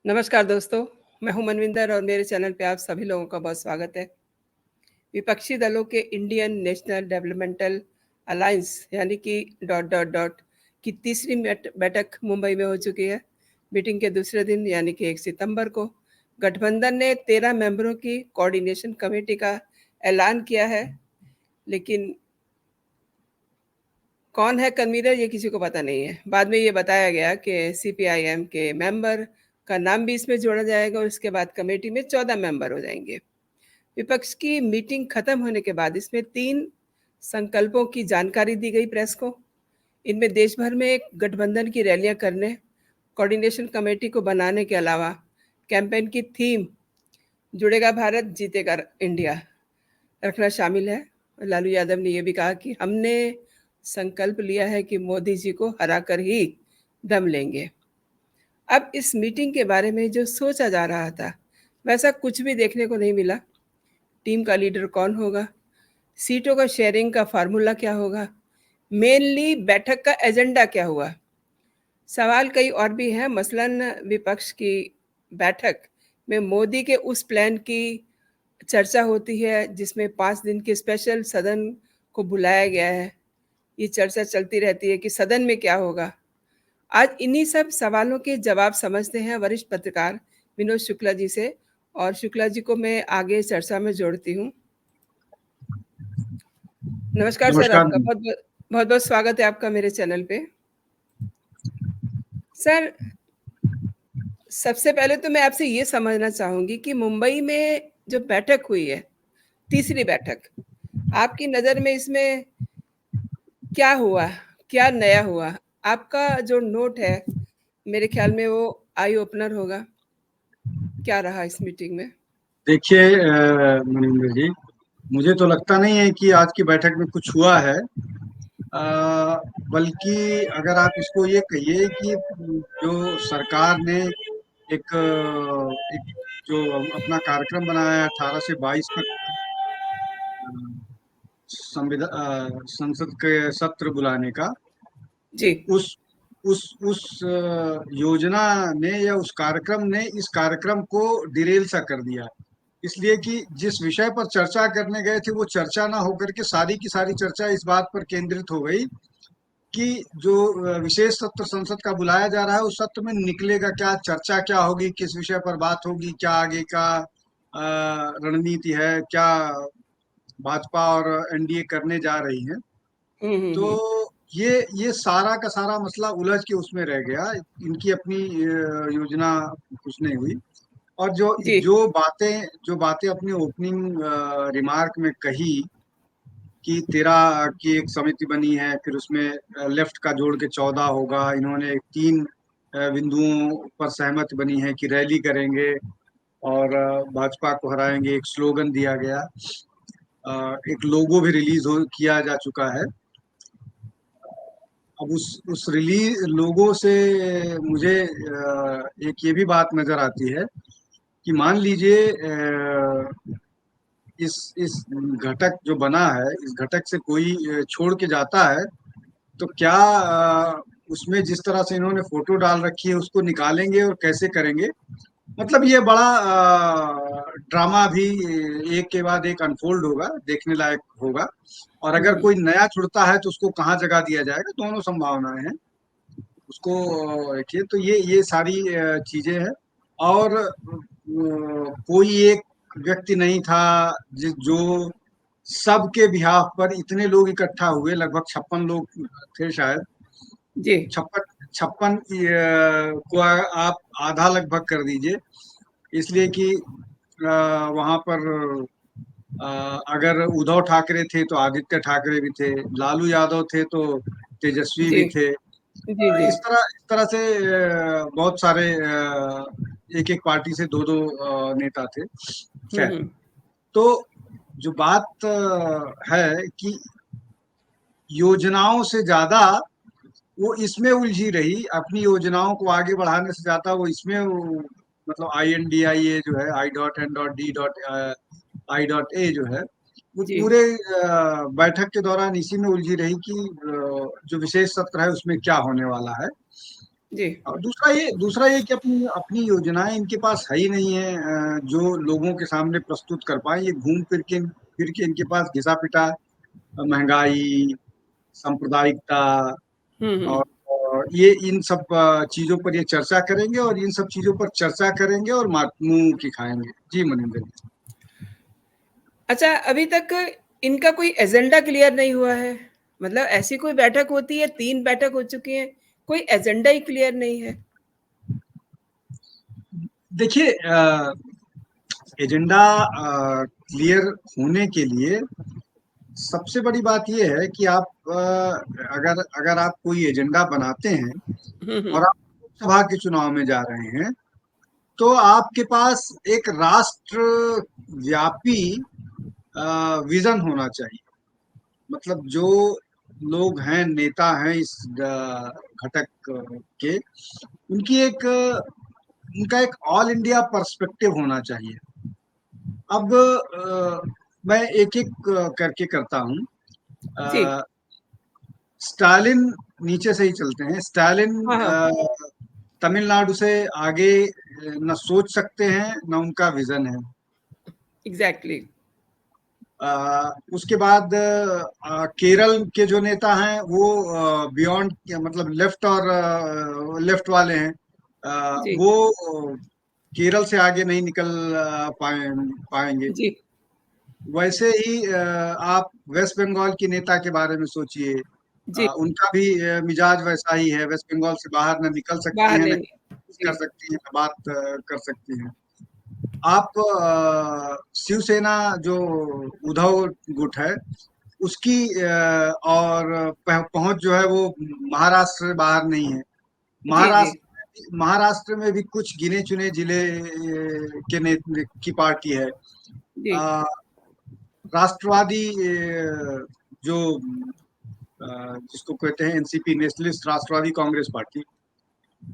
नमस्कार दोस्तों, मैं हूं मनविंदर और मेरे चैनल पे आप सभी लोगों का बहुत स्वागत है। विपक्षी दलों के इंडियन नेशनल डेवलपमेंटल अलायंस यानी कि की तीसरी बैठक मुंबई में हो चुकी है। मीटिंग के दूसरे दिन यानी कि 1 सितंबर को गठबंधन ने 13 मेंबरों की कोऑर्डिनेशन कमेटी का ऐलान किया है, लेकिन कौन है कन्वीनर ये किसी को पता नहीं है। बाद में ये बताया गया कि सीपीआईएम के मेंबर का नाम भी इसमें जोड़ा जाएगा और उसके बाद कमेटी में 14 मेंबर हो जाएंगे। विपक्ष की मीटिंग खत्म होने के बाद इसमें 3 संकल्पों की जानकारी दी गई प्रेस को। इनमें देश भर में एक गठबंधन की रैलियां करने, कोऑर्डिनेशन कमेटी को बनाने के अलावा कैंपेन की थीम जुड़ेगा भारत जीतेगा इंडिया रखना शामिल है। लालू यादव ने यह भी कहा कि हमने संकल्प लिया है कि मोदी जी को हराकर ही दम लेंगे। अब इस मीटिंग के बारे में जो सोचा जा रहा था वैसा कुछ भी देखने को नहीं मिला। टीम का लीडर कौन होगा, सीटों का शेयरिंग का फार्मूला क्या होगा, मेनली बैठक का एजेंडा क्या हुआ, सवाल कई और भी हैं। मसलन विपक्ष की बैठक में मोदी के उस प्लान की चर्चा होती है जिसमें 5 दिन के स्पेशल सदन को बुलाया गया है। ये चर्चा चलती रहती है कि सदन में क्या होगा। आज इन्हीं सब सवालों के जवाब समझते हैं वरिष्ठ पत्रकार विनोद शुक्ला जी से, और शुक्ला जी को मैं आगे चर्चा में जोड़ती हूँ। नमस्कार सर, नमस्कार। आपका बहुत बहुत बहुत स्वागत है आपका मेरे चैनल पे। सर, सबसे पहले तो मैं आपसे ये समझना चाहूंगी कि मुंबई में जो बैठक हुई है, तीसरी बैठक, आपकी नज़र में इसमें क्या हुआ, क्या नया हुआ? आपका जो नोट है मेरे ख्याल में वो आई ओपनर होगा। क्या रहा इस मीटिंग में? देखिए मनिंदर जी, मुझे तो लगता नहीं है कि आज की बैठक में कुछ हुआ है। बल्कि अगर आप इसको ये कहिए कि जो सरकार ने एक जो अपना कार्यक्रम बनाया है 18 से 22 तक संसद के सत्र बुलाने का, जी। उस योजना ने या उस कार्यक्रम ने इस कार्यक्रम को डिरेल सा कर दिया। इसलिए कि जिस विषय पर चर्चा करने गए थे वो चर्चा ना होकर के सारी की सारी चर्चा इस बात पर केंद्रित हो गई कि जो विशेष सत्र संसद का बुलाया जा रहा है उस सत्र में निकलेगा क्या, चर्चा क्या होगी, किस विषय पर बात होगी, क्या आगे का रणनीति है, क्या भाजपा और एनडीए करने जा रही है। तो हुँ। ये सारा का सारा मसला उलझ के उसमें रह गया। इनकी अपनी योजना कुछ नहीं हुई। और जो जी। जो बातें अपनी ओपनिंग रिमार्क में कही कि 13 की एक समिति बनी है, फिर उसमें लेफ्ट का जोड़ के 14 होगा। इन्होंने 3 बिंदुओं पर सहमति बनी है कि रैली करेंगे और भाजपा को हराएंगे। एक स्लोगन दिया गया, एक लोगो भी रिलीज हो किया जा चुका है। अब उस रिलीज लोगों से मुझे एक ये भी बात नजर आती है कि मान लीजिए इस घटक जो बना है, इस घटक से कोई छोड़ के जाता है तो क्या उसमें जिस तरह से इन्होंने फोटो डाल रखी है उसको निकालेंगे और कैसे करेंगे। मतलब ये बड़ा ड्रामा भी एक के बाद एक अनफोल्ड होगा, देखने लायक होगा। और अगर हुँ। कोई नया जुड़ता है तो उसको कहाँ जगह दिया जाएगा, दोनों संभावनाएं हैं। उसको देखिए, तो ये सारी चीजें हैं। और कोई एक व्यक्ति नहीं था जो सबके बिहाफ पर इतने लोग इकट्ठा हुए, लगभग 56 लोग थे शायद। जी। 56 को आप आधा लगभग कर दीजिए। इसलिए कि वहां पर अगर उद्धव ठाकरे थे तो आदित्य ठाकरे भी थे, लालू यादव थे तो तेजस्वी जी। भी थे। जी, जी। इस तरह से बहुत सारे एक एक पार्टी से दो दो नेता थे। हुँ, खैर, हुँ। तो जो बात है कि योजनाओं से ज्यादा वो इसमें उलझी रही, अपनी योजनाओं को आगे बढ़ाने से ज्यादा वो इसमें मतलब INDIA जो है, I.N.D.I.A जो है, वो जी। पूरे बैठक के दौरान इसी में उलझी रही कि जो विशेष सत्र है उसमें क्या होने वाला है। जी। और दूसरा ये कि अपनी अपनी योजनाएं इनके पास है ही नहीं है, जो लोगों के सामने प्रस्तुत कर पाए। ये घूम फिर के इनके पास घिसा पिटा महंगाई, सांप्रदायिकता हुँ, हुँ। और ये इन सब चीजों पर ये चर्चा करेंगे, और इन सब चीजों पर चर्चा करेंगे और मुंह की खाएंगे। जी मनिंदर जी। अच्छा, अभी तक इनका कोई एजेंडा क्लियर नहीं हुआ है। मतलब ऐसी कोई बैठक होती है, 3 बैठक हो चुकी हैं, कोई एजेंडा ही क्लियर नहीं है। देखिए, एजेंडा क्लियर होने के लिए सबसे बड़ी बात यह है कि आप अगर अगर आप कोई एजेंडा बनाते हैं हुँ, हुँ। और आप लोकसभा के चुनाव में जा रहे हैं, तो आपके पास एक राष्ट्र व्यापी विजन होना चाहिए। मतलब जो लोग हैं, नेता हैं इस घटक के, उनकी एक उनका एक ऑल इंडिया पर्सपेक्टिव होना चाहिए। अब मैं एक एक करके करता हूँ। जी। अ, स्टालिन, नीचे से ही चलते हैं। स्टालिन हाँ, हाँ। तमिलनाडु से आगे न सोच सकते हैं, न उनका विजन है। एग्ज़ैक्टली। उसके बाद केरल के जो नेता हैं वो बियॉन्ड, मतलब लेफ्ट और लेफ्ट वाले हैं। जी, वो केरल से आगे नहीं निकल पाएंगे। जी, वैसे ही आप वेस्ट बंगाल की नेता के बारे में सोचिए। जी। उनका भी मिजाज वैसा ही है। वेस्ट बंगाल से बाहर न निकल सकती बाहर हैं, न नहीं है। कुछ कर जी, सकती हैं, न बात कर सकती हैं। आप शिवसेना जो उद्धव गुट है उसकी और पहुंच जो है वो महाराष्ट्र से बाहर नहीं है। जी, जी, महाराष्ट्र में भी कुछ गिने चुने जिले के की पार्टी है। जी, अ, राष्ट्रवादी जो जिसको कहते हैं एनसीपी, नेशनलिस्ट राष्ट्रवादी कांग्रेस पार्टी,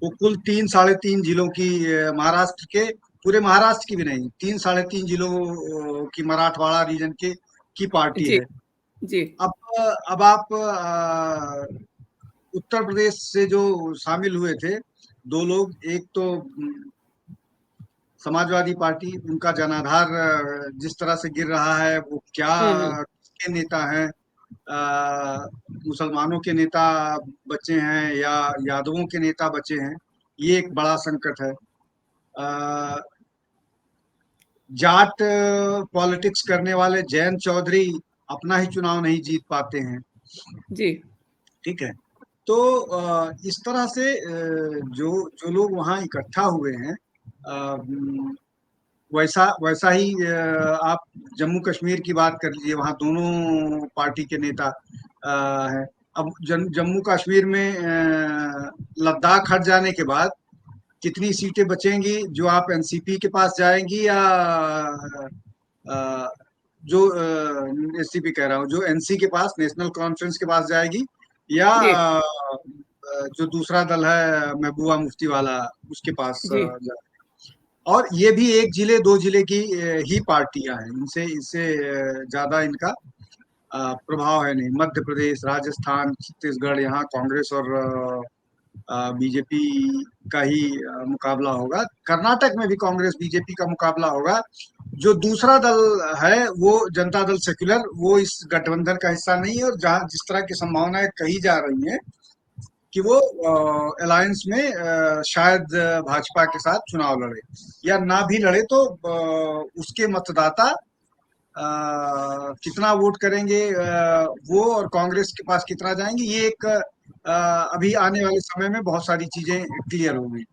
वो कुल 3 साढ़े 3 जिलों की, महाराष्ट्र के पूरे महाराष्ट्र की भी नहीं, 3 साढ़े 3 जिलों की मराठवाड़ा रीजन के की पार्टी जी, है। जी, अब अब आप उत्तर प्रदेश से जो शामिल हुए थे 2 लोग, एक तो समाजवादी पार्टी, उनका जनाधार जिस तरह से गिर रहा है, वो क्या हुँ, हुँ। किसके नेता हैं? मुसलमानों के नेता बचे हैं या यादवों के नेता बचे हैं? ये एक बड़ा संकट है। अ, जाट पॉलिटिक्स करने वाले जयंत चौधरी अपना ही चुनाव नहीं जीत पाते हैं। जी, ठीक है। तो इस तरह से जो जो लोग वहाँ इकट्ठा हुए हैं, वैसा वैसा ही आप जम्मू कश्मीर की बात कर लीजिए, वहाँ दोनों पार्टी के नेता हैं। अब जम्मू कश्मीर में लद्दाख हट जाने के बाद कितनी सीटें बचेंगी जो आप एनसीपी के पास जाएंगी, या अ, जो एनसीपी कह रहा हूँ, जो एनसी के पास, नेशनल कॉन्फ्रेंस के पास जाएगी, या जी, जो दूसरा दल है महबूबा मुफ्ती वाला, उसके पास जी, जाएगी। और ये भी 1 जिले 2 जिले की ही पार्टियां हैं। इनसे इससे ज्यादा इनका प्रभाव है नहीं। मध्य प्रदेश, राजस्थान, छत्तीसगढ़, यहाँ कांग्रेस और बीजेपी का ही मुकाबला होगा। कर्नाटक में भी कांग्रेस बीजेपी का मुकाबला होगा। जो दूसरा दल है वो जनता दल सेक्युलर, वो इस गठबंधन का हिस्सा नहीं है, और जहां जिस तरह की संभावनाएं कही जा रही हैं कि वो अलायंस में शायद भाजपा के साथ चुनाव लड़े, या ना भी लड़े तो उसके मतदाता कितना वोट करेंगे, वो और कांग्रेस के पास कितना जाएंगे, ये एक अभी आने वाले समय में बहुत सारी चीजें क्लियर होंगी।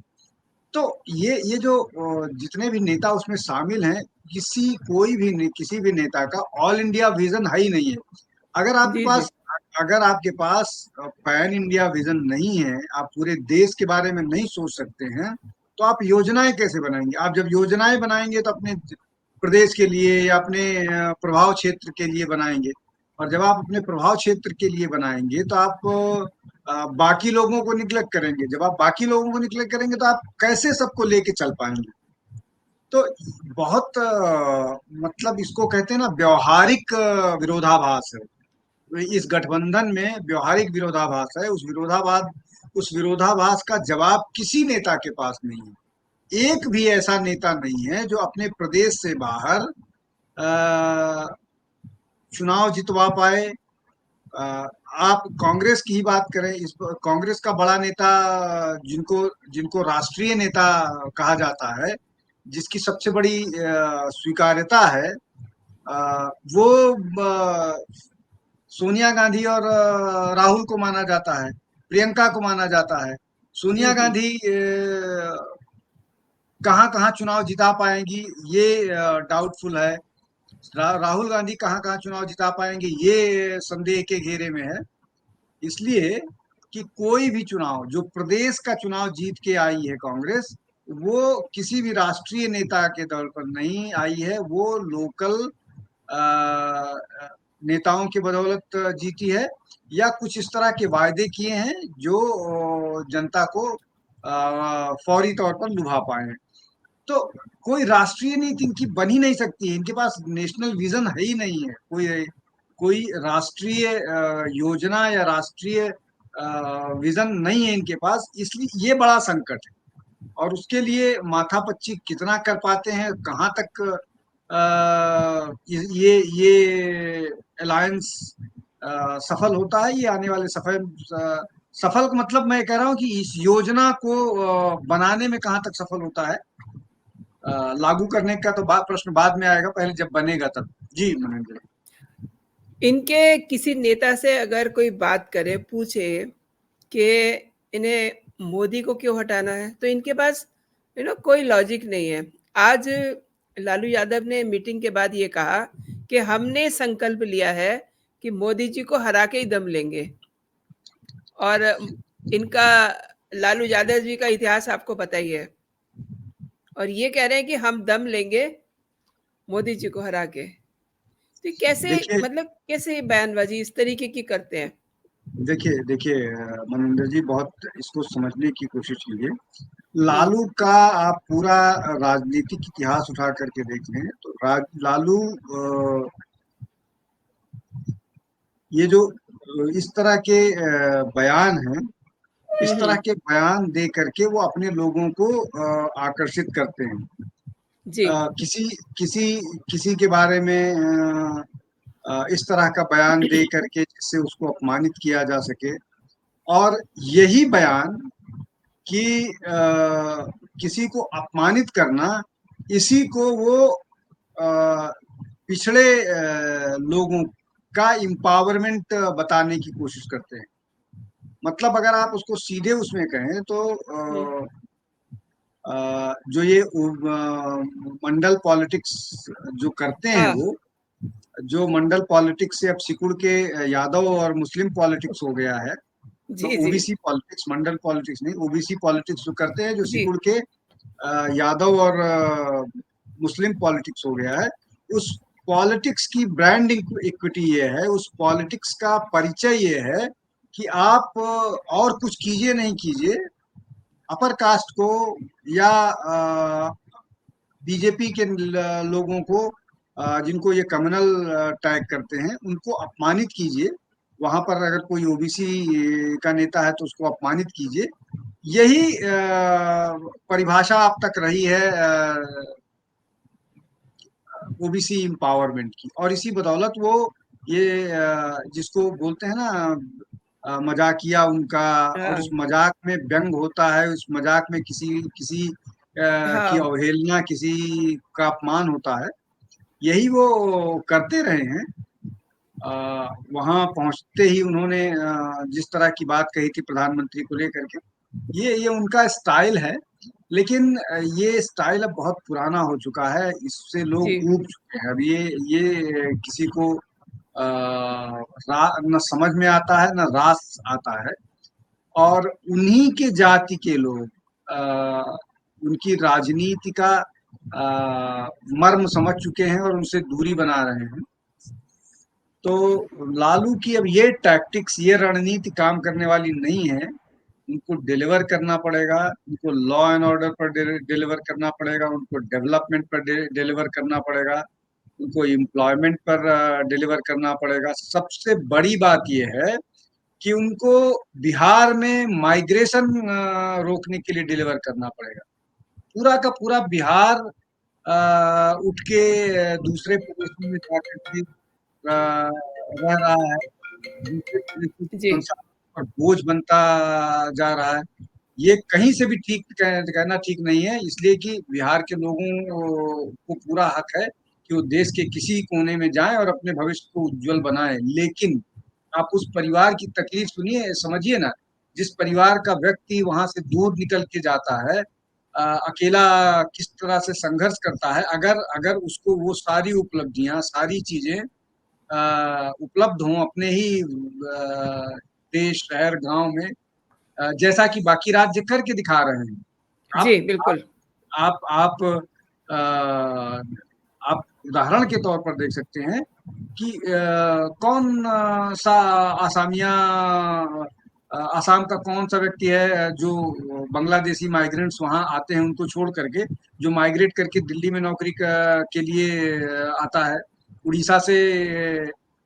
तो ये जो जितने भी नेता उसमें शामिल हैं, किसी भी नेता का ऑल इंडिया विजन है ही नहीं है। अगर आपके जी, जी, पास अगर आपके पास पैन इंडिया विजन नहीं है, आप पूरे देश के बारे में नहीं सोच सकते हैं, तो आप योजनाएं कैसे बनाएंगे? आप जब योजनाएं बनाएंगे तो अपने प्रदेश के लिए या अपने प्रभाव क्षेत्र के लिए बनाएंगे। और जब आप अपने प्रभाव क्षेत्र के लिए बनाएंगे तो आप बाकी लोगों को निग्लेक्ट करेंगे। जब आप बाकी लोगों को निग्लेक्ट करेंगे तो आप कैसे सबको लेके चल पाएंगे? तो बहुत मतलब इसको कहते हैं ना, व्यवहारिक विरोधाभास है। इस गठबंधन में व्यवहारिक विरोधाभास है। उस विरोधाभास का जवाब किसी नेता के पास नहीं है। एक भी ऐसा नेता नहीं है जो अपने प्रदेश से बाहर चुनाव जितवा पाए। अ, आप कांग्रेस की ही बात करें, इस कांग्रेस का बड़ा नेता जिनको जिनको राष्ट्रीय नेता कहा जाता है, जिसकी सबसे बड़ी स्वीकार्यता है, वो सोनिया गांधी और राहुल को माना जाता है, प्रियंका को माना जाता है। जी, सोनिया जी। गांधी कहाँ कहाँ चुनाव जिता पाएंगी, ये डाउटफुल है। राहुल गांधी कहाँ कहाँ चुनाव जिता पाएंगे, ये संदेह के घेरे में है। इसलिए कि कोई भी चुनाव, जो प्रदेश का चुनाव जीत के आई है कांग्रेस, वो किसी भी राष्ट्रीय नेता के दौर पर नहीं आई है, वो लोकल नेताओं की बदौलत जीती है, या कुछ इस तरह के वायदे किए हैं जो जनता को फौरी तौर पर लुभा पाए। तो कोई राष्ट्रीय नीति इनकी बन ही नहीं सकती है, इनके पास नेशनल विजन है ही नहीं है, कोई कोई राष्ट्रीय योजना या राष्ट्रीय विजन नहीं है इनके पास। इसलिए ये बड़ा संकट है, और उसके लिए माथापच्ची कितना कर पाते हैं, कहाँ तक ये अलायंस सफल होता है, ये आने वाले सफल का मतलब मैं कह रहा हूँ कि इस योजना को बनाने में कहाँ तक सफल होता है। लागू करने का तो प्रश्न बाद में आएगा, पहले जब बनेगा तब। जी मनेंद्र। इनके किसी नेता से अगर कोई बात करे, पूछे कि इन्हें मोदी को क्यों हटाना है, तो इनके पास कोई लॉजिक नहीं है। आज लालू यादव ने मीटिंग के बाद ये कहा कि हमने संकल्प लिया है कि मोदी जी को हरा के ही दम लेंगे। और इनका, लालू यादव जी का इतिहास आपको पता ही है, और ये कह रहे हैं कि हम दम लेंगे मोदी जी को हरा के। तो कैसे, देखिए मतलब कैसे बयानबाजी इस तरीके की करते हैं? देखिए देखिए मनिंदर जी, बहुत इसको समझने की कोशिश कीजिए। हम्म। लालू का आप पूरा राजनीतिक इतिहास उठा करके देख लें तो लालू ये जो इस तरह के बयान हैं, इस तरह हम्म। के बयान दे करके वो अपने लोगों को आकर्षित करते हैं। जी। किसी किसी किसी के बारे में इस तरह का बयान दे करके जिससे उसको अपमानित किया जा सके, और यही बयान कि किसी को अपमानित करना, इसी को वो पिछड़े लोगों का इम्पावरमेंट बताने की कोशिश करते हैं। मतलब अगर आप उसको सीधे उसमें कहें तो हम्म। जो ये मंडल पॉलिटिक्स जो करते हैं, हाँ। वो जो मंडल पॉलिटिक्स से अब सिकुड़ के यादव और मुस्लिम पॉलिटिक्स हो गया है। तो जी, जी। ओबीसी पॉलिटिक्स, मंडल पॉलिटिक्स नहीं, ओबीसी पॉलिटिक्स जो करते हैं, जो जी। सिकुड़ के यादव और मुस्लिम पॉलिटिक्स हो गया है। उस पॉलिटिक्स की ब्रांड इक्विटी ये है, उस पॉलिटिक्स का परिचय ये है कि आप और कुछ कीजिए नहीं कीजिए, अपर कास्ट को या बीजेपी के लोगों को, जिनको ये कम्युनल टैग करते हैं, उनको अपमानित कीजिए। वहां पर अगर कोई ओबीसी का नेता है तो उसको अपमानित कीजिए। यही परिभाषा अब तक रही है ओबीसी एम्पावरमेंट की, और इसी बदौलत वो ये जिसको बोलते हैं ना मजाकिया उनका, और उस हाँ। मजाक में व्यंग होता है, उस मजाक में किसी किसी की हाँ। अवहेलना, किसी का अपमान होता है, यही वो करते रहे हैं। वहां पहुंचते ही उन्होंने जिस तरह की बात कही थी प्रधानमंत्री को लेकर के, ये उनका स्टाइल है। लेकिन ये स्टाइल अब बहुत पुराना हो चुका है, इससे जी। लोग ऊब चुके हैं। अब ये किसी को न समझ में आता है, न रास आता है। और उन्हीं के जाति के लोग उनकी राजनीति का मर्म समझ चुके हैं और उनसे दूरी बना रहे हैं। तो लालू की अब ये टैक्टिक्स, ये रणनीति काम करने वाली नहीं है। उनको डिलीवर करना पड़ेगा, उनको लॉ एंड ऑर्डर पर डिलीवर करना पड़ेगा, उनको डेवलपमेंट पर डिलीवर करना पड़ेगा, उनको एम्प्लॉयमेंट पर डिलीवर करना पड़ेगा। सबसे बड़ी बात यह है कि उनको बिहार में माइग्रेशन रोकने के लिए डिलीवर करना पड़ेगा। पूरा का पूरा बिहार उठ के दूसरे प्रदेशों में जाकर के रह रहा है, दूसरे प्रदेशों की जी, संसाधनों पर बोझ बनता जा रहा है। ये कहीं से भी ठीक कहना ठीक नहीं है, इसलिए कि बिहार के लोगों को पूरा हक है कि वो देश के किसी कोने में जाएं और अपने भविष्य को उज्जवल बनाएं। लेकिन आप उस परिवार की तकलीफ सुनिए, समझिए ना। जिस परिवार का व्यक्ति वहां से दूर निकल के जाता है, अकेला किस तरह से संघर्ष करता है, अगर अगर उसको वो सारी उपलब्धियां, सारी चीजें उपलब्ध हों अपने ही देश, शहर, गांव में, जैसा कि बाकी राज्य करके दिखा रहे हैं। आप जी, बिल्कुल। आप आप अ, आप उदाहरण के तौर पर देख सकते हैं कि कौन सा आसामिया आसाम का कौन सा व्यक्ति है जो बांग्लादेशी माइग्रेंट्स वहां आते हैं उनको छोड़ करके, जो माइग्रेट करके दिल्ली में नौकरी के लिए आता है। उड़ीसा से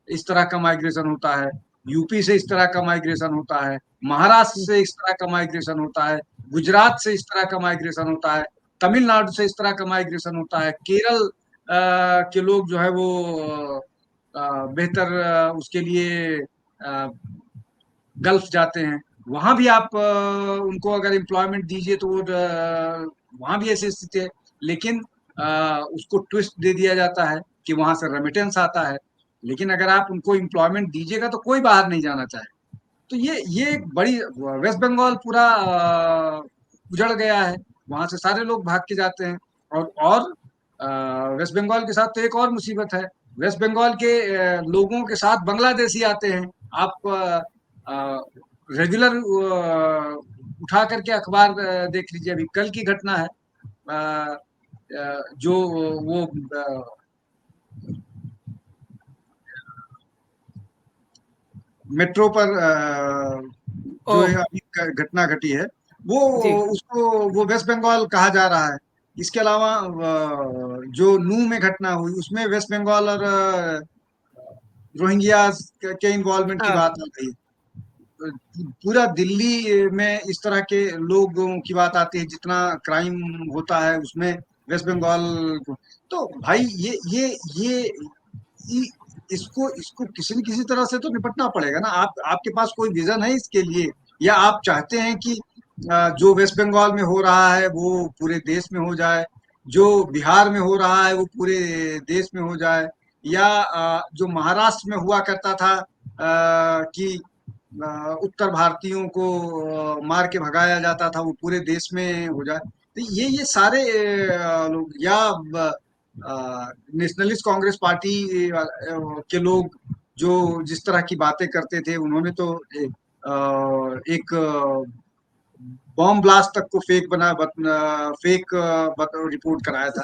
इस तरह का माइग्रेशन होता है, यूपी से इस तरह का माइग्रेशन होता है, महाराष्ट्र से इस तरह का माइग्रेशन होता है, गुजरात से इस तरह का माइग्रेशन होता है, तमिलनाडु से इस तरह का माइग्रेशन होता है, केरल के लोग जो है वो बेहतर उसके लिए गल्फ जाते हैं। वहां भी आप उनको अगर एम्प्लॉयमेंट दीजिए तो वो वहां भी ऐसी स्थिति है। लेकिन उसको ट्विस्ट दे दिया जाता है कि वहां से रेमिटेंस आता है। लेकिन अगर आप उनको एम्प्लॉयमेंट दीजिएगा तो कोई बाहर नहीं जाना चाहे। तो ये एक बड़ी, वेस्ट बंगाल पूरा उजड़ गया है, वहां से सारे लोग भाग के जाते हैं। और वेस्ट बंगाल के साथ तो एक और मुसीबत है, वेस्ट बंगाल के लोगों के साथ बांग्लादेशी आते हैं। आप रेगुलर उठा करके अखबार देख लीजिए, अभी कल की घटना है। जो वो मेट्रो पर जो ओह! अभी घटना घटी है, वो जी। उसको वो वेस्ट बंगाल कहा जा रहा है। इसके अलावा जो नू में घटना हुई उसमें वेस्ट बंगाल और रोहिंग्यास के इन्वॉल्वमेंट की हाँ, बात आ गई। पूरा दिल्ली में इस तरह के लोगों की बात आती है, जितना क्राइम होता है उसमें वेस्ट बंगाल तो भाई ये इसको इसको किसी न किसी तरह से तो निपटना पड़ेगा ना। आप आपके पास कोई विजन है इसके लिए, या आप चाहते हैं कि जो वेस्ट बंगाल में हो रहा है वो पूरे देश में हो जाए, जो बिहार में हो रहा है वो पूरे देश में हो जाए, या जो महाराष्ट्र में हुआ करता था कि उत्तर भारतीयों को मार के भगाया जाता था वो पूरे देश में हो जाए। तो ये सारे लोग, या नेशनलिस्ट कांग्रेस पार्टी के लोग जो जिस तरह की बातें करते थे, उन्होंने तो एक बॉम्ब ब्लास्ट तक को फेक रिपोर्ट कराया था।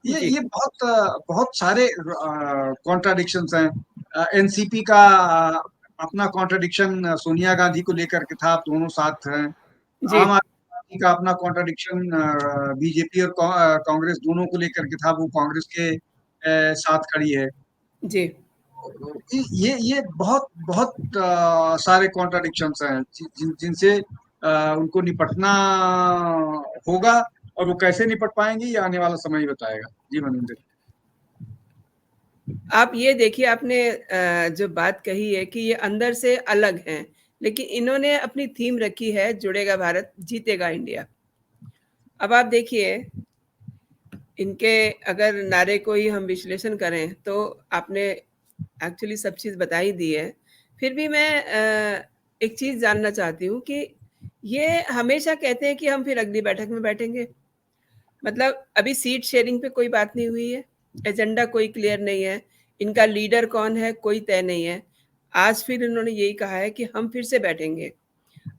जी, ये बहुत सारे कॉन्ट्राडिक्शंस हैं। एनसीपी का अपना कॉन्ट्राडिक्शन सोनिया गांधी को लेकर के था, आप दोनों साथ हैं। जी, आम आदमी पार्टी का अपना कॉन्ट्राडिक्शन बीजेपी और कांग्रेस दोनों को लेकर के था, वो कांग्रेस के साथ खड़ी है। जी। ये बहुत बहुत सारे कॉन्ट्राडिक्शंस हैं जिनसे उनको निपटना होगा। और वो कैसे निपट पाएंगे ये आने वाला समय ही बताएगा। जी मनिंदर। आप ये देखिए, आपने जो बात कही है कि ये अंदर से अलग हैं, लेकिन इन्होंने अपनी थीम रखी है, जुड़ेगा भारत, जीतेगा इंडिया। अब आप देखिए, इनके अगर नारे को ही हम विश्लेषण करें तो आपने एक्चुअली सब चीज़ बता ही दी है। फिर भी मैं एक चीज़ जानना चाहती हूँ कि ये हमेशा कहते हैं कि हम फिर अगली बैठक में बैठेंगे। मतलब अभी सीट शेयरिंग पे कोई बात नहीं हुई है, एजेंडा कोई क्लियर नहीं है, इनका लीडर कौन है कोई तय नहीं है। आज फिर इन्होंने यही कहा है कि हम फिर से बैठेंगे।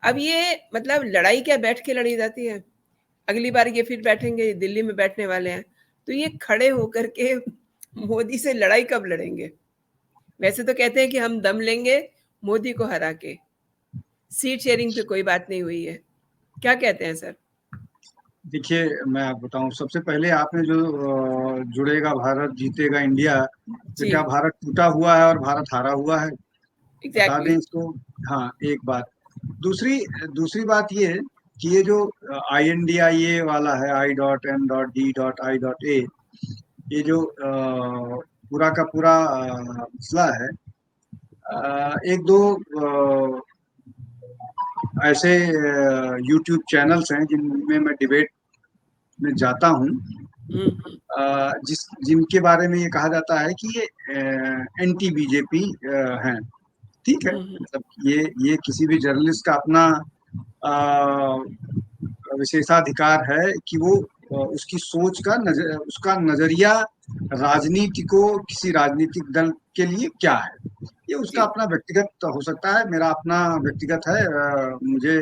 अब ये मतलब लड़ाई क्या बैठ के लड़ी जाती है? अगली बार ये फिर बैठेंगे, दिल्ली में बैठने वाले हैं। तो ये खड़े होकर के मोदी से लड़ाई कब लड़ेंगे? वैसे तो कहते हैं कि हम दम लेंगे मोदी को हरा के। सीट शेयरिंग पे कोई बात नहीं हुई है। क्या कहते हैं सर? देखिए, मैं आप बताऊं, सबसे पहले आपने जो जुड़ेगा भारत जीतेगा इंडिया, तो क्या जी, भारत टूटा हुआ है और भारत हारा हुआ है? बता दें एग्ज़ैक्टली। इसको। हाँ, एक बात। दूसरी दूसरी बात ये है कि ये जो INDIA वाला है, I.N.D.I.A, ये जो पूरा का पूरा मसला है, एक दो ऐसे यूट्यूब चैनल्स हैं जिनमें मैं डिबेट में जाता हूँ, हुँ, हुँ। जिनके बारे में ये कहा जाता है कि ये एंटी बीजेपी हैं। ठीक है, हुँ, हुँ। मतलब ये किसी भी जर्नलिस्ट का अपना अ, विशेषाधिकार है कि वो उसकी सोच का उसका नजरिया राजनीति को, किसी राजनीतिक दल के लिए क्या है, ये उसका जी, अपना व्यक्तिगत हो सकता है। मेरा अपना व्यक्तिगत है, मुझे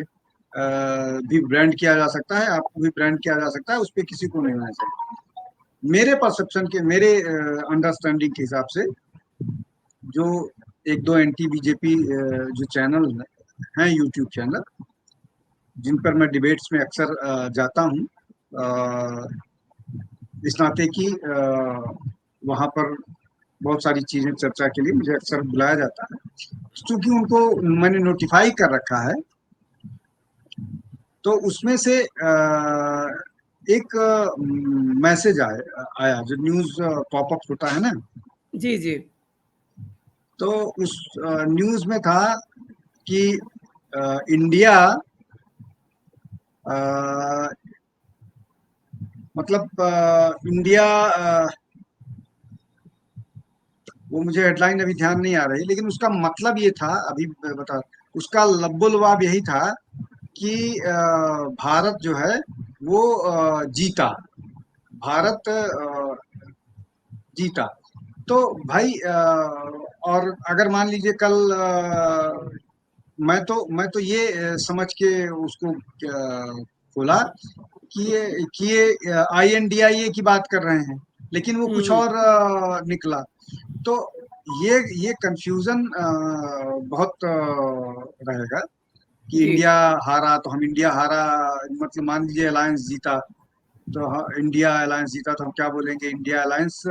भी ब्रांड किया जा सकता है, आपको भी ब्रांड किया जा सकता है, उस पर किसी को नहीं होना चाहिए। मेरे परसेप्शन के, मेरे अंडरस्टैंडिंग के हिसाब से, जो एक दो एंटी बीजेपी जो चैनल हैं, यूट्यूब चैनल, जिन पर मैं डिबेट्स में अक्सर जाता हूँ, इस नाते कि वहाँ पर बहुत सारी चीजें चर्चा के लिए मुझे अक्सर बुलाया जाता है, क्योंकि उनको मैंने नोटिफाई कर रखा है। तो उसमें से एक मैसेज आया, जो न्यूज पॉपअप होता है ना, जी, जी। तो उस न्यूज में था कि इंडिया, अ, मतलब इंडिया, वो मुझे हेडलाइन अभी ध्यान नहीं आ रही, लेकिन उसका मतलब ये था, अभी बता, उसका लब्बुलवाब यही था कि भारत जो है वो जीता, भारत जीता। तो भाई और अगर मान लीजिए कल मैं तो ये समझ के उसको खोला कि ये INDIA की बात कर रहे हैं, लेकिन वो कुछ हुँ, और निकला। तो ये कंफ्यूजन बहुत रहेगा कि जी, इंडिया हारा तो हम इंडिया हारा, मतलब मान लीजिए अलायंस जीता, तो इंडिया अलायंस जीता तो हम क्या बोलेंगे, इंडिया अलायंस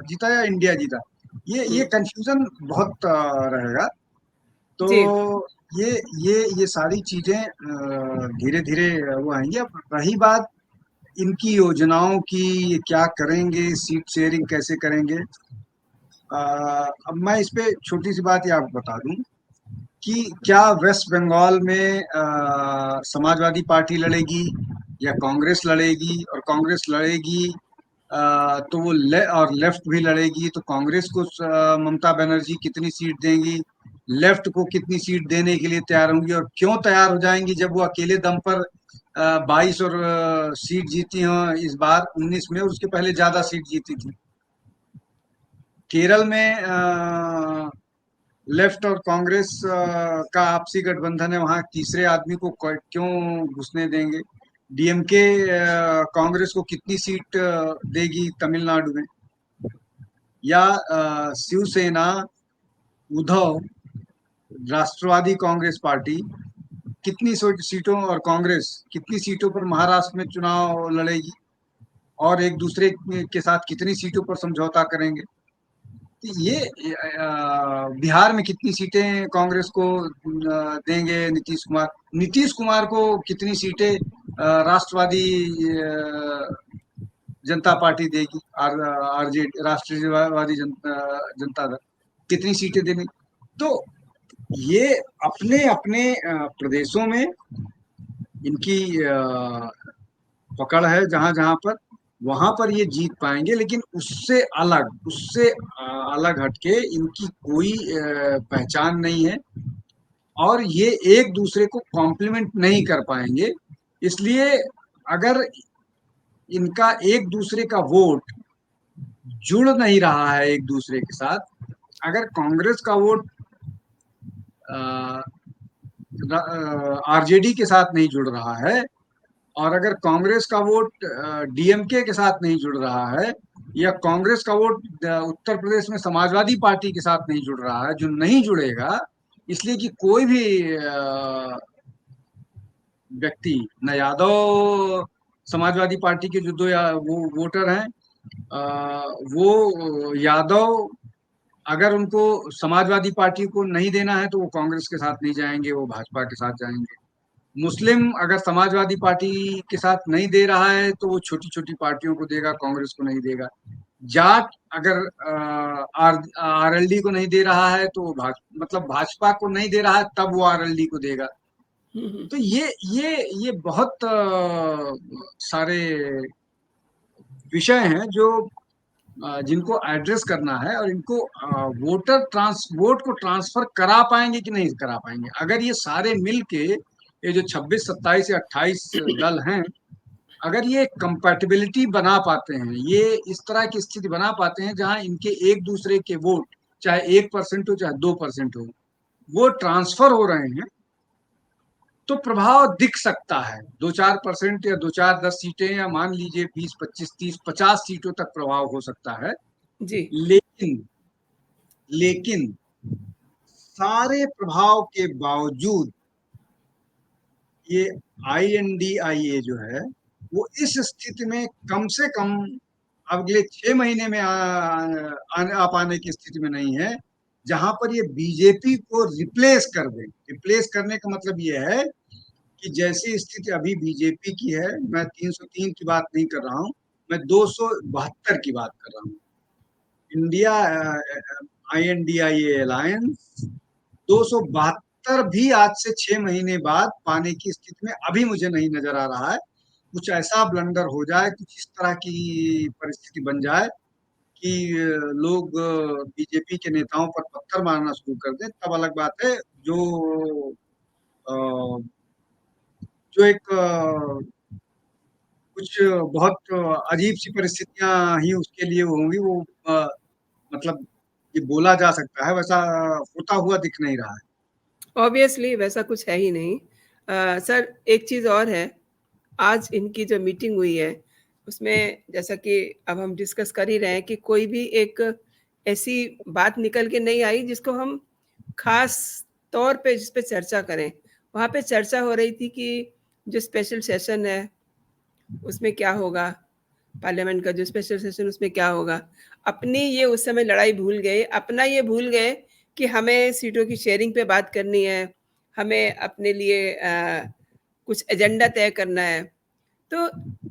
जीता या इंडिया जीता। ये हुँ। कंफ्यूजन बहुत रहेगा। तो जी, ये ये सारी चीजें धीरे धीरे वो आएंगी। अब रही बात इनकी योजनाओं की, ये क्या करेंगे, सीट शेयरिंग कैसे करेंगे, अब मैं इस पे छोटी सी बात ये आपको बता दूं कि क्या वेस्ट बंगाल में समाजवादी पार्टी लड़ेगी या कांग्रेस लड़ेगी, और कांग्रेस लड़ेगी तो वो और लेफ्ट भी लड़ेगी, तो कांग्रेस को ममता बनर्जी कितनी सीट देंगी, लेफ्ट को कितनी सीट देने के लिए तैयार होंगी, और क्यों तैयार हो जाएंगी जब वो अकेले दम पर 22 और सीट जीती हो इस बार 19 में, और उसके पहले ज्यादा सीट जीती थी। केरल में लेफ्ट और कांग्रेस का आपसी गठबंधन है, वहां तीसरे आदमी को क्यों घुसने देंगे। DMK कांग्रेस को कितनी सीट देगी तमिलनाडु में, या शिवसेना, उद्धव, राष्ट्रवादी कांग्रेस पार्टी कितनी सीटों, और कांग्रेस कितनी सीटों पर महाराष्ट्र में चुनाव लड़ेगी, और एक दूसरे के साथ कितनी सीटों पर समझौता करेंगे। ये बिहार में कितनी सीटें कांग्रेस को देंगे नीतीश कुमार, नीतीश कुमार को कितनी सीटें राष्ट्रवादी जनता पार्टी देगी, RJD, राष्ट्रीयवादी जनता दल कितनी सीटें देंगे। तो ये अपने अपने प्रदेशों में इनकी पकड़ है, जहां जहां पर वहां पर ये जीत पाएंगे, लेकिन उससे अलग हटके इनकी कोई पहचान नहीं है, और ये एक दूसरे को कॉम्प्लीमेंट नहीं कर पाएंगे। इसलिए अगर इनका एक दूसरे का वोट जुड़ नहीं रहा है एक दूसरे के साथ, अगर कांग्रेस का वोट RJD के साथ नहीं जुड़ रहा है, और अगर कांग्रेस का वोट DMK के साथ नहीं जुड़ रहा है, या कांग्रेस का वोट उत्तर प्रदेश में समाजवादी पार्टी के साथ नहीं जुड़ रहा है, जो नहीं जुड़ेगा, इसलिए कि कोई भी व्यक्ति, न यादव समाजवादी पार्टी के जो दो वो वोटर हैं, वो यादव अगर उनको समाजवादी पार्टी को नहीं देना है तो वो कांग्रेस के साथ नहीं जाएंगे, वो भाजपा के साथ जाएंगे। मुस्लिम अगर समाजवादी पार्टी के साथ नहीं दे रहा है तो वो छोटी छोटी पार्टियों को देगा, कांग्रेस को नहीं देगा। जाट अगर आरएलडी को नहीं दे रहा है तो वो मतलब भाजपा को नहीं दे रहा है, तब वो आरएलडी को देगा। हम्म, तो ये बहुत सारे विषय हैं जो जिनको एड्रेस करना है, और इनको वोट को ट्रांसफर करा पाएंगे कि नहीं करा पाएंगे। अगर ये सारे मिल के, ये जो 26, 27 या 28 दल हैं, अगर ये कंपैटिबिलिटी बना पाते हैं, ये इस तरह की स्थिति बना पाते हैं जहां इनके एक दूसरे के वोट, चाहे 1% हो चाहे 2% हो, वो ट्रांसफर हो रहे हैं, तो प्रभाव दिख सकता है। 2-4% या 2-4-10 सीटें, या मान लीजिए 20-25-30-50 सीटों तक प्रभाव हो सकता है। जी। लेकिन लेकिन सारे प्रभाव के बावजूद ये INDIA जो है, वो इस स्थिति में कम से कम अगले 6 महीने में आ पाने की स्थिति में नहीं है जहां पर ये बीजेपी को रिप्लेस कर दे। रिप्लेस करने का मतलब ये है कि जैसी स्थिति अभी बीजेपी की है, मैं 303 की बात नहीं कर रहा हूँ, मैं 272 की बात कर रहा हूँ। इंडिया INDIA अलायंस 272 भी आज से 6 महीने बाद पाने की स्थिति में अभी मुझे नहीं नजर आ रहा है। कुछ ऐसा ब्लंडर हो जाए, कुछ इस तरह की परिस्थिति बन जाए कि लोग बीजेपी के नेताओं पर पत्थर मारना शुरू कर दें, तब अलग बात है। अ, जो एक कुछ बहुत अजीब सी परिस्थितियां ही उसके लिए होंगी, वो मतलब ये बोला जा सकता है, वैसा होता हुआ दिख नहीं रहा है। ऑब्वियसली वैसा कुछ है ही नहीं। सर एक चीज़ और है, आज इनकी जो मीटिंग हुई है, उसमें जैसा कि अब हम डिस्कस कर ही रहे हैं कि कोई भी एक ऐसी बात निकल के नहीं आई जिसको हम ख़ास तौर पे जिस पे चर्चा करें। वहाँ पे चर्चा हो रही थी कि जो स्पेशल सेशन है, उसमें क्या होगा? पार्लियामेंट का जो स्पेशल सेशन उसमें क्या होगा? अपनी ये उस समय लड़ाई भूल गए, अपना ये भूल गए कि हमें सीटों की शेयरिंग पे बात करनी है, हमें अपने लिए कुछ एजेंडा तय करना है। तो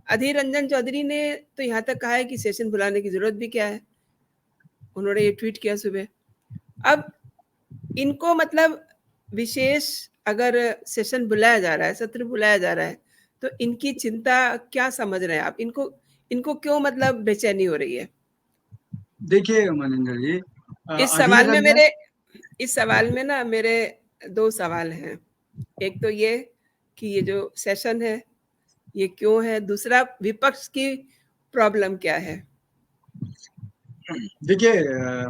अधीर रंजन चौधरी ने तो यहाँ तक कहा है कि सेशन बुलाने की ज़रूरत भी क्या है? उन्होंने ये ट्वीट किया सुबह। अब इनको मतलब विशेष अगर सेशन बुलाया जा रहा है, सत्र बुलाया जा रहा है, तो इनकी चिंता क्या समझ रहे हैं आप? इनको इनको क्यों मतलब बेचैनी हो रही है? देखिए मनिंदर जी, इस अधीर सवाल में रंजन, मेरे इस सवाल में ना मेरे 2 सवाल हैं। एक तो ये कि ये जो सेशन है, ये क्यों है? दूसरा विपक्ष की प्रॉब्लम क्या है? देखिए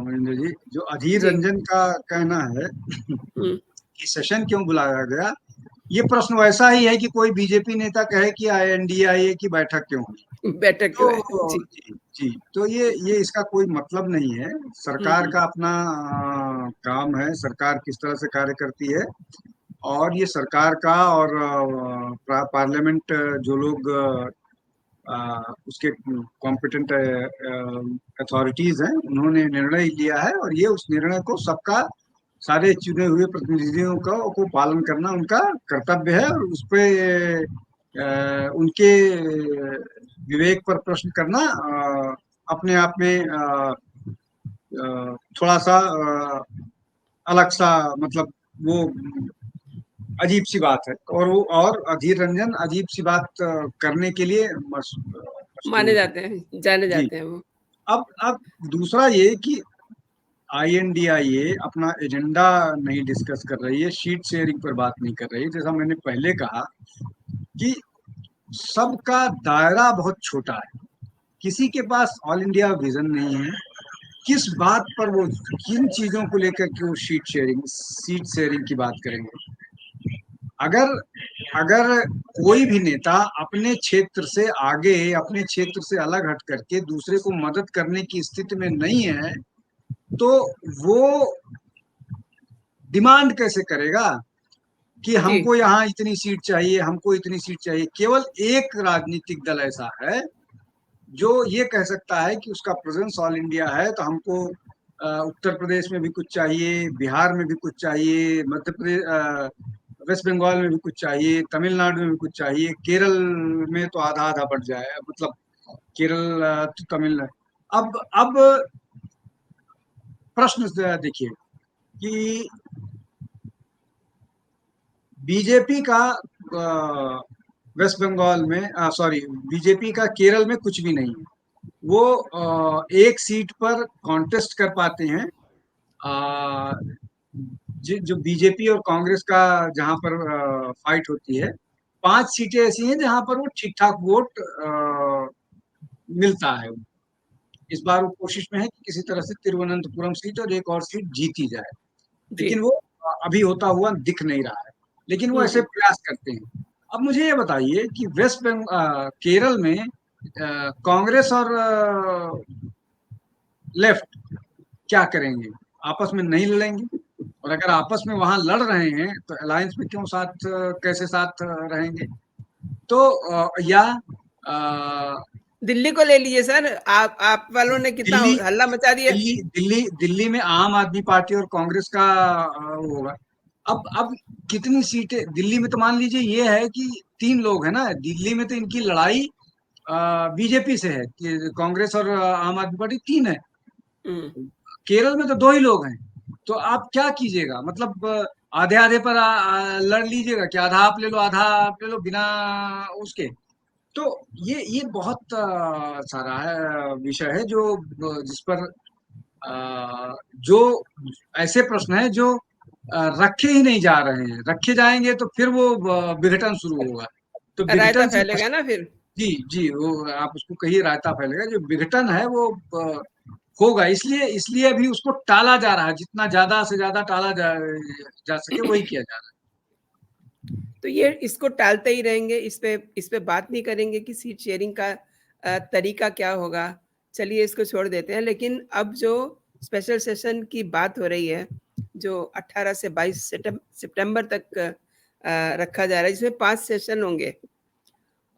मनिंदर जी, जो अधीर जी। रंजन का कहना है हुँ। कि सेशन क्यों बुलाया गया, ये प्रश्न वैसा ही है कि कोई बीजेपी नेता कहे कि INDIA की बैठक क्यों हुई। बैठक क्यों है? तो जी। जी जी, तो ये इसका कोई मतलब नहीं है। हुँ, सरकार हुँ। का अपना काम है, सरकार किस तरह से कार्य करती है, और ये सरकार का और पार्लियामेंट जो लोग उसके कॉम्पिटेंट अथॉरिटीज हैं, उन्होंने निर्णय लिया है, और ये उस निर्णय को सबका, सारे चुने हुए प्रतिनिधियों का को पालन करना उनका कर्तव्य है, और उस पे उनके विवेक पर प्रश्न करना अपने आप में थोड़ा सा अलग सा, मतलब वो अजीब सी बात है। और वो, और अधीर रंजन अजीब सी बात करने के लिए माने मशहूर है। जाते हैं, जाने जी। जाते हैं वो। अब दूसरा ये कि INDIA अपना एजेंडा नहीं डिस्कस कर रही है, शीट शेयरिंग पर बात नहीं कर रही है। जैसा मैंने पहले कहा कि सबका दायरा बहुत छोटा है, किसी के पास ऑल इंडिया विजन नहीं है। किस बात पर वो, किन चीजों को लेकर के वो सीट शेयरिंग की बात करेंगे? अगर अगर कोई भी नेता अपने क्षेत्र से आगे, अपने क्षेत्र से अलग हट करके दूसरे को मदद करने की स्थिति में नहीं है, तो वो डिमांड कैसे करेगा कि जी। हमको यहाँ इतनी सीट चाहिए, हमको इतनी सीट चाहिए? केवल एक राजनीतिक दल ऐसा है जो ये कह सकता है कि उसका प्रेजेंस ऑल इंडिया है, तो हमको उत्तर प्रदेश में भी कुछ चाहिए, बिहार में भी कुछ चाहिए, मध्य प्रदेश, वेस्ट बंगाल में भी कुछ चाहिए, तमिलनाडु में भी कुछ चाहिए, केरल में तो आधा आधा बढ़ जाए, मतलब केरल तो तमिलनाडु। अब प्रश्न देखिए कि बीजेपी का वेस्ट बंगाल में, सॉरी, बीजेपी का केरल में कुछ भी नहीं है। वो एक सीट पर कॉन्टेस्ट कर पाते हैं। अ, जो बीजेपी और कांग्रेस का जहां पर फाइट होती है, 5 सीटें ऐसी हैं जहां पर वो ठीक ठाक वोट मिलता है। इस बार वो कोशिश में है कि किसी तरह से तिरुवनंतपुरम सीट और एक और सीट जीती जाए, जी। लेकिन वो अभी होता हुआ दिख नहीं रहा है, लेकिन वो ऐसे हम्म। प्रयास करते हैं। अब मुझे ये बताइए कि केरल में कांग्रेस और लेफ्ट क्या करेंगे? आपस में नहीं लड़ेंगे? और अगर आपस में वहां लड़ रहे हैं तो अलायंस में क्यों साथ, कैसे साथ रहेंगे? तो या अ, दिल्ली को ले लीजिए सर, आप वालों ने कितना दिल्ली हल्ला मचा दिया। दिल्ली में आम आदमी पार्टी और कांग्रेस का वो होगा। अब कितनी सीटें दिल्ली में? तो मान लीजिए ये है कि 3 लोग है ना दिल्ली में, तो इनकी लड़ाई बीजेपी से है कि कांग्रेस और आम आदमी पार्टी 3 है। हम्म। केरल में तो 2 ही लोग हैं। तो आप क्या कीजिएगा? मतलब आधे आधे पर लड़ लीजिएगा कि आधा आप ले लो, आधा आप ले लो, बिना उसके। तो ये बहुत सारा है, विषय है जो जिस पर जो ऐसे प्रश्न है जो रखे ही नहीं जा रहे हैं। रखे जाएंगे तो फिर वो विघटन शुरू होगा। तो रायता विघटन से फैलेगा ना फिर। जी जी, वो आप उसको कहिए रायता फैलेगा। जो विघटन है वो होगा, इसलिए इसलिए अभी उसको टाला जा रहा है। जितना ज्यादा से ज्यादा टाला जा सके वही किया जा रहा तो ये इसको टालते ही रहेंगे, इस पे बात नहीं करेंगे कि सीट शेयरिंग का तरीका क्या होगा। चलिए इसको छोड़ देते हैं। लेकिन अब जो स्पेशल सेशन की बात हो रही है, जो 18 से 22 सितंबर तक रखा जा रहा है, जिसमें 5 सेशन होंगे,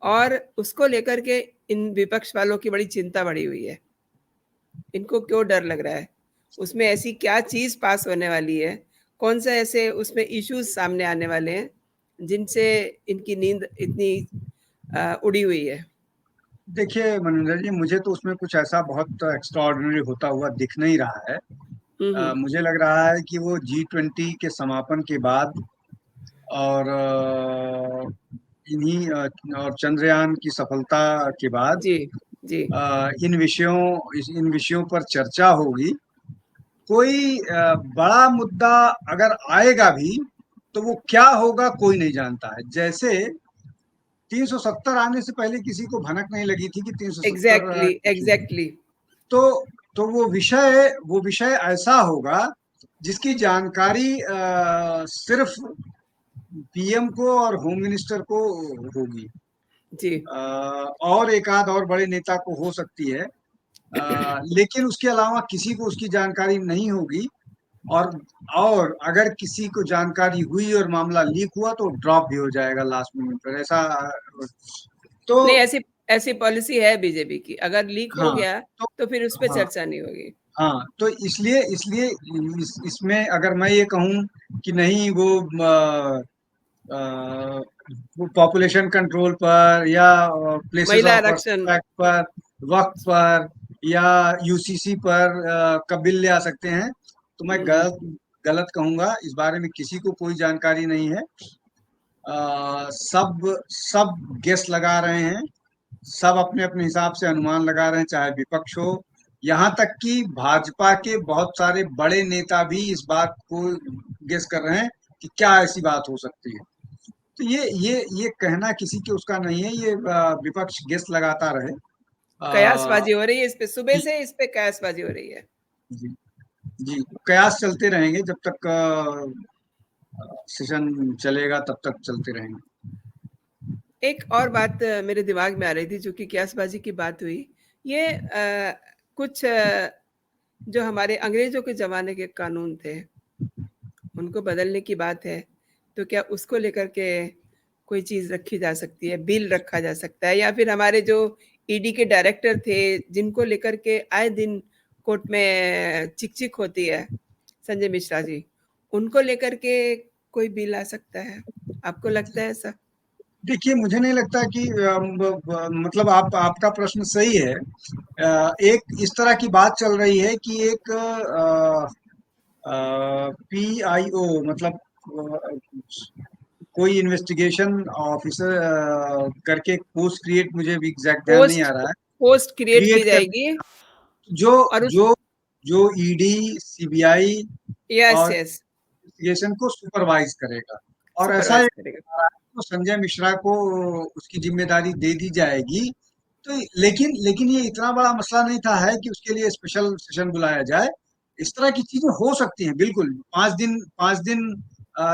और उसको लेकर के इन विपक्ष वालों की बड़ी चिंता बढ़ी हुई है। इनको क्यों डर लग रहा है? उसमें ऐसी क्या चीज़ पास होने वाली है? कौन सा ऐसे उसमें इश्यूज़ सामने आने वाले हैं, जिनसे इनकी नींद इतनी उड़ी हुई है? है। देखिए मनोज जी, मुझे तो उसमें कुछ ऐसा बहुत एक्स्ट्राऑर्डिनरी होता हुआ दिख नहीं रहा है। हुँ, हुँ। मुझे लग रहा है कि वो G20 के समापन के बाद और और चंद्रयान की सफलता के बाद जी, जी। इन विषयों पर चर्चा होगी। कोई बड़ा मुद्दा अगर आएगा भी तो वो क्या होगा कोई नहीं जानता है। जैसे 370 आने से पहले किसी को भनक नहीं लगी थी कि 370 एग्ज़ैक्टली, कुछ होगा। एग्ज़ैक्टली। तो वो विषय ऐसा होगा जिसकी जानकारी सिर्फ पीएम को और होम मिनिस्टर को होगी। जी। और एक आध और बड़े नेता को हो सकती है, लेकिन उसके अलावा किसी को उसकी जानकारी नहीं होगी। और और अगर किसी को जानकारी हुई और मामला लीक हुआ तो ड्रॉप भी हो जाएगा लास्ट मिनट पर, ऐसा। तो नहीं, ऐसी ऐसी पॉलिसी है बीजेपी की, अगर लीक हो हाँ, गया, तो तो फिर उस पे हाँ, चर्चा नहीं होगी। हाँ, तो इसलिए इसलिए इसमें अगर मैं ये कहूं कि नहीं, वो पॉपुलेशन कंट्रोल पर या प्लेसेस महिला ऑफ आरक्षण। वर्शिप एक्ट पर, वक्फ पर, या यूसीसी पर का बिल ले आ सकते हैं, तो मैं हुँ, हुँ। गलत गलत कहूंगा। इस बारे में किसी को कोई जानकारी नहीं है। सब सब गेस लगा रहे हैं। सब अपने अपने हिसाब से अनुमान लगा रहे हैं, चाहे विपक्ष हो। यहाँ तक कि भाजपा के बहुत सारे बड़े नेता भी इस बात को गेस कर रहे हैं कि क्या ऐसी बात हो सकती है। तो ये कहना किसी के उसका नहीं है। ये विपक्ष गेस लगाता रहे। कयासबाज़ी हो रही है इस पे, सुबह जी से इस पे कयासबाज़ी हो रही है। जी जी, कयास चलते रहेंगे जब तक सेशन चलेगा, तब तक चलते रहेंगे। एक और बात मेरे दिमाग में आ रही थी, जो कि कयासबाज़ी की बात हुई। ये कुछ जो हमारे अंग्रेज़ों के ज़माने के कानून थे, उनको बदलने की बात है, तो क्या उसको लेकर के कोई चीज़ रखी जा सकती है, बिल रखा जा सकता है? या फिर हमारे जो ईडी के डायरेक्टर थे, जिनको लेकर के आए दिन कोर्ट में चिक-चिक होती है, संजय मिश्रा जी, उनको लेकर के कोई बिल आ सकता है? आपको लगता है ऐसा? देखिए, मुझे नहीं लगता कि मतलब आपका प्रश्न सही है। एक इस तरह की बात चल रही है कि एक पीआईओ मतलब कोई इन्वेस्टिगेशन ऑफिसर करके पोस्ट क्रिएट, मुझे भी एग्जैक्ट ध्यान नहीं पोस्ट आ रहा है, पोस्ट क्रिएट की क्रिएट कर जाएगी जो और उस जो जो ईडी, सीबीआई यस, और यस, इन्वेस्टिगेशन को सुपरवाइज करेगा। और ऐसा सुपरवाइज़ एक करेगा। तो संजय मिश्रा को उसकी जिम्मेदारी दे दी जाएगी। तो लेकिन ये इतना बड़ा मसला नहीं था है कि उसके लिए स्पेशल सेशन बुलाया जाए। इस तरह की चीजें हो सकती हैं बिल्कुल। 5 दिन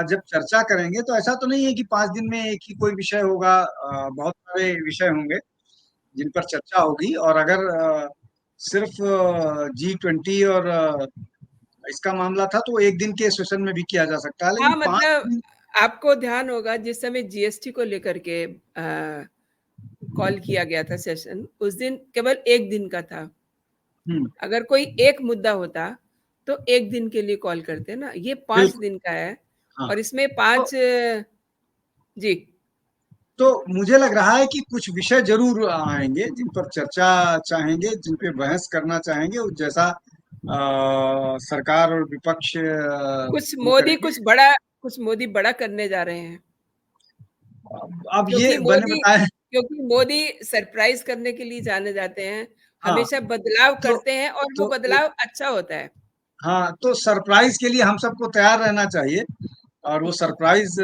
जब चर्चा करेंगे तो ऐसा तो नहीं है कि 5 दिन में एक ही कोई विषय होगा। बहुत सारे विषय होंगे जिन पर चर्चा होगी। और अगर सिर्फ G20 और इसका मामला था तो एक दिन के सेशन में भी किया जा सकता है, लेकिन हाँ, पांच मतलब दिन आपको ध्यान होगा जिस समय जीएसटी को लेकर के कॉल किया गया था सेशन, उस दिन केवल 1 दिन का था। हम्म, अगर कोई एक मुद्दा होता, तो 1 दिन के लिए कॉल करते ना, ये 5 बिल्कुल। दिन का है हाँ, और इसमें तो 5 जी, तो मुझे लग रहा है कि कुछ विषय जरूर आएंगे जिन पर चर्चा चाहेंगे, जिन पे बहस करना चाहेंगे, और जैसा सरकार और विपक्ष वो करेंगे। कुछ मोदी बड़ा करने जा रहे हैं। अब ये क्योंकि मैंने मोदी बताया। क्योंकि मोदी सरप्राइज़ करने के लिए जाने जाते हैं, हाँ, हमेशा बदलाव तो करते हैं और वो तो बदलाव अच्छा होता है। हाँ, तो सरप्राइज के लिए हम सबको तैयार रहना चाहिए। और वो सरप्राइज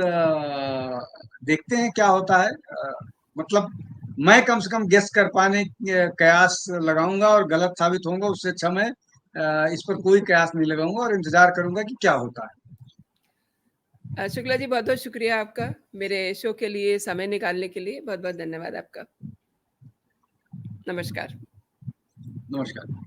देखते हैं क्या होता है। मतलब मैं कम से कम गेस कर पाने के कयास लगाऊंगा, और गलत साबित होऊंगा उससे अच्छा मैं इस पर कोई कयास नहीं लगाऊंगा और इंतजार करूंगा कि क्या होता है। शुक्ला जी बहुत-बहुत शुक्रिया आपका, मेरे शो के लिए समय निकालने के लिए बहुत-बहुत धन्यवाद आपका। नमस्कार। नमस्कार।